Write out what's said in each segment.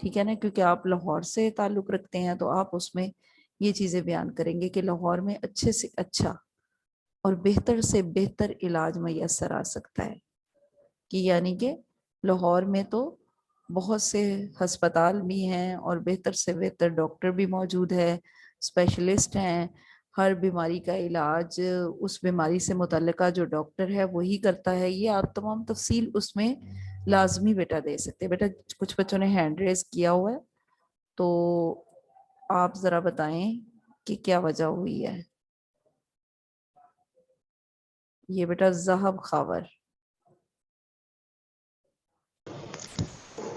ٹھیک ہے نا, کیونکہ آپ لاہور سے تعلق رکھتے ہیں تو آپ اس میں یہ چیزیں بیان کریں گے کہ لاہور میں اچھے سے اچھا اور بہتر سے بہتر علاج میسر آ سکتا ہے. کہ یعنی کہ لاہور میں تو بہت سے ہسپتال بھی ہیں اور بہتر سے بہتر ڈاکٹر بھی موجود ہے, اسپیشلسٹ ہیں, ہر بیماری کا علاج اس بیماری سے متعلقہ جو ڈاکٹر ہے وہی کرتا ہے. یہ آپ تمام تفصیل اس میں لازمی بیٹا دے سکتے ہیں. بیٹا کچھ بچوں نے ہینڈ ریز کیا ہوا ہے, تو آپ ذرا بتائیں کہ کیا وجہ ہوئی ہے. یہ بیٹا ذہب خاور.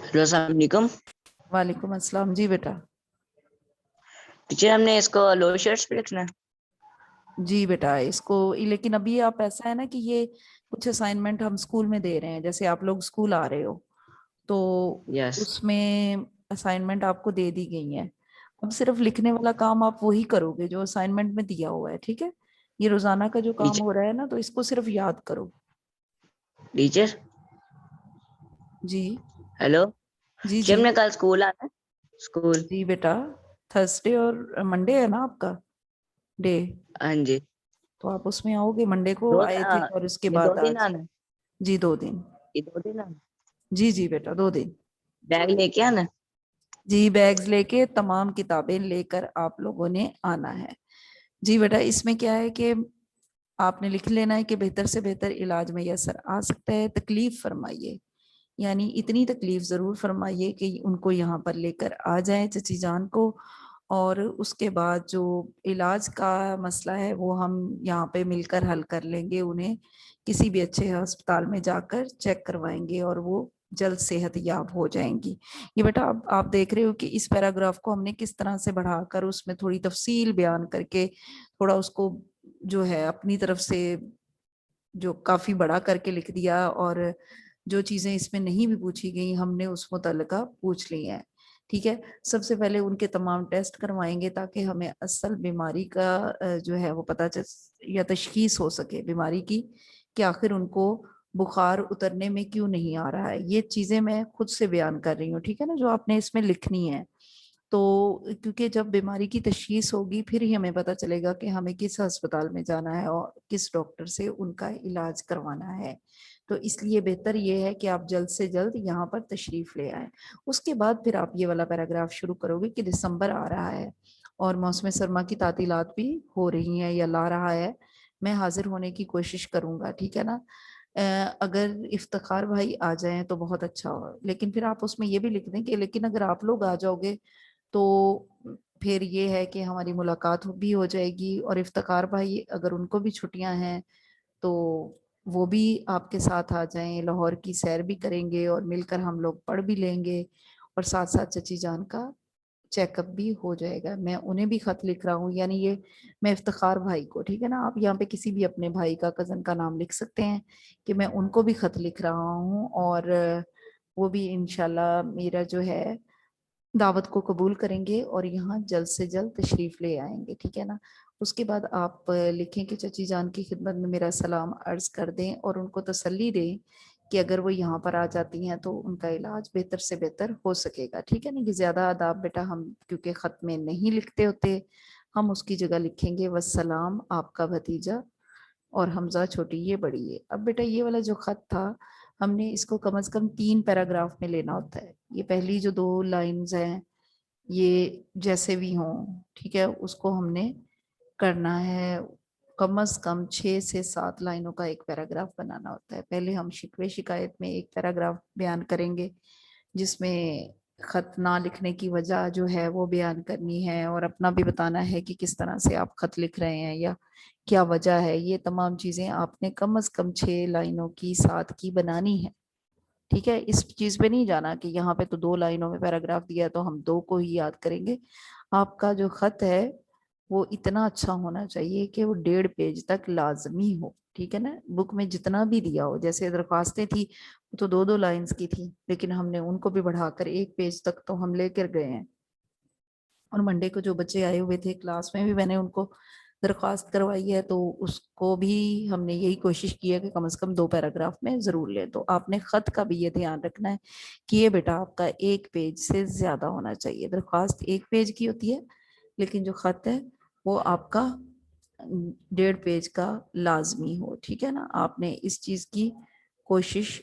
ہیلو السلام علیکم. وعلیکم السلام. جی بیٹا. ٹیچر ہم نے اس کو لو شرٹس پہ لکھنا ہے. جی بیٹا اس کو, لیکن ابھی آپ ایسا ہے نا کہ یہ کچھ اسائنمنٹ ہم اسکول میں دے رہے ہیں, جیسے آپ لوگ اسکول آ رہے ہو تو یس. اس میں اسائنمنٹ آپ کو دے دی گئی ہیں. اب صرف لکھنے والا کام آپ وہی کرو گے جو اسائنمنٹ میں دیا ہوا ہے. ٹھیک ہے, یہ روزانہ کا جو کام ہو رہا ہے نا, تو اس کو صرف یاد کرو. ٹیچر جی ہیلو. جی ٹیچر جی ہم نے کل اسکول آنا ہے. اسکول. جی بیٹا تھرسڈے اور منڈے ہے نا آپ کا ڈے, ہاں جی. تو آپ اس میں آؤ گے. منڈے کو آئے تھے اور اس کے یہ بعد 2 دن آج. آنا ہے. جی 2 دن. یہ 2 دن آنا. جی جی بیٹا 2 دن. بیگ لے کے آنا. جی بیگز لے کے, تمام کتابیں لے کر آپ لوگوں نے آنا ہے. جی بیٹا اس میں کیا ہے کہ آپ نے لکھ لینا ہے کہ بہتر سے بہتر علاج میسر آ سکتا ہے. تکلیف فرمائیے, یعنی اتنی تکلیف ضرور فرمائیے کہ ان کو یہاں پر لے کر آ جائیں چچی جان کو, اور اس کے بعد جو علاج کا مسئلہ ہے وہ ہم یہاں پہ مل کر حل کر لیں گے. انہیں کسی بھی اچھے ہسپتال میں جا کر چیک کروائیں گے اور وہ جلد صحت یاب ہو جائیں گی. یہ بیٹا آپ دیکھ رہے ہو کہ اس پیراگراف کو ہم نے کس طرح سے بڑھا کر اس میں تھوڑی تفصیل بیان کر کے تھوڑا اس کو جو ہے اپنی طرف سے جو کافی بڑا کر کے لکھ دیا, اور جو چیزیں اس میں نہیں بھی پوچھی گئی ہم نے اس متعلقہ پوچھ لی ہیں. ٹھیک ہے, سب سے پہلے ان کے تمام ٹیسٹ کروائیں گے تاکہ ہمیں اصل بیماری کا جو ہے وہ پتہ یا تشخیص ہو سکے بیماری کی, کہ آخر ان کو بخار اترنے میں کیوں نہیں آ رہا ہے. یہ چیزیں میں خود سے بیان کر رہی ہوں, ٹھیک ہے نا, جو آپ نے اس میں لکھنی ہے. تو کیونکہ جب بیماری کی تشخیص ہوگی پھر ہی ہمیں پتہ چلے گا کہ ہمیں کس ہسپتال میں جانا ہے اور کس ڈاکٹر سے ان کا علاج کروانا ہے. تو اس لیے بہتر یہ ہے کہ آپ جلد سے جلد یہاں پر تشریف لے آئیں. اس کے بعد پھر آپ یہ والا پیراگراف شروع کرو گے کہ دسمبر آ رہا ہے اور موسم سرما کی تعطیلات بھی ہو رہی ہیں یا لا رہا ہے. میں حاضر ہونے کی کوشش کروں گا, ٹھیک ہے نا. اگر افتخار بھائی آ جائیں تو بہت اچھا ہو, لیکن پھر آپ اس میں یہ بھی لکھ دیں کہ لیکن اگر آپ لوگ آ جاؤ گے تو پھر یہ ہے کہ ہماری ملاقات بھی ہو جائے گی, اور افتخار بھائی اگر ان کو بھی چھٹیاں ہیں تو وہ بھی آپ کے ساتھ آ جائیں, لاہور کی سیر بھی کریں گے اور مل کر ہم لوگ پڑھ بھی لیں گے, اور ساتھ ساتھ چچی جان کا چیک اپ بھی ہو جائے گا. میں انہیں بھی خط لکھ رہا ہوں, یعنی یہ میں افتخار بھائی کو, ٹھیک ہے نا, آپ یہاں پہ کسی بھی اپنے بھائی کا کزن کا نام لکھ سکتے ہیں کہ میں ان کو بھی خط لکھ رہا ہوں, اور وہ بھی انشاءاللہ میرا جو ہے دعوت کو قبول کریں گے اور یہاں جلد سے جلد تشریف لے آئیں گے. ٹھیک ہے نا. اس کے بعد آپ لکھیں کہ چچی جان کی خدمت میں میرا سلام عرض کر دیں اور ان کو تسلی دیں کہ اگر وہ یہاں پر آ جاتی ہیں تو ان کا علاج بہتر سے بہتر ہو سکے گا. ٹھیک ہے نا. کہ زیادہ آداب بیٹا ہم کیونکہ خط میں نہیں لکھتے ہوتے, ہم اس کی جگہ لکھیں گے والسلام آپ کا بھتیجا اور حمزہ چھوٹی یہ بڑی ہے. اب بیٹا یہ والا جو خط تھا ہم نے اس کو کم از کم 3 پیراگراف میں لینا ہوتا ہے. یہ پہلی جو 2 لائنز ہیں یہ جیسے بھی ہوں, ٹھیک ہے, اس کو ہم نے کرنا ہے کم از کم 6 سے 7 لائنوں کا ایک پیراگراف بنانا ہوتا ہے. پہلے ہم شکوے شکایت میں ایک پیراگراف بیان کریں گے جس میں خط نہ لکھنے کی وجہ جو ہے وہ بیان کرنی ہے, اور اپنا بھی بتانا ہے کہ کس طرح سے آپ خط لکھ رہے ہیں یا کیا وجہ ہے. یہ تمام چیزیں آپ نے کم از کم 6 لائنوں کی 7 کی بنانی ہے. ٹھیک ہے, اس چیز پہ نہیں جانا کہ یہاں پہ تو 2 لائنوں میں پیراگراف دیا تو ہم 2 کو ہی یاد کریں گے. آپ کا جو خط ہے وہ اتنا اچھا ہونا چاہیے کہ وہ 1.5 پیج تک لازمی ہو. ٹھیک ہے نا. بک میں جتنا بھی دیا ہو, جیسے درخواستیں تھی وہ تو 2 لائنز کی تھی, لیکن ہم نے ان کو بھی بڑھا کر 1 پیج تک تو ہم لے کر گئے ہیں. اور منڈے کو جو بچے آئے ہوئے تھے کلاس میں بھی میں نے ان کو درخواست کروائی ہے تو اس کو بھی ہم نے یہی کوشش کی ہے کہ کم از کم 2 پیراگراف میں ضرور لے. تو آپ نے خط کا بھی یہ دھیان رکھنا ہے کہ یہ بیٹا آپ کا 1 پیج سے زیادہ ہونا چاہیے. درخواست 1 پیج کی ہوتی ہے لیکن جو خط ہے وہ آپ کا 1.5 پیج کا لازمی ہو. ٹھیک ہے نا, آپ نے اس چیز کی کوشش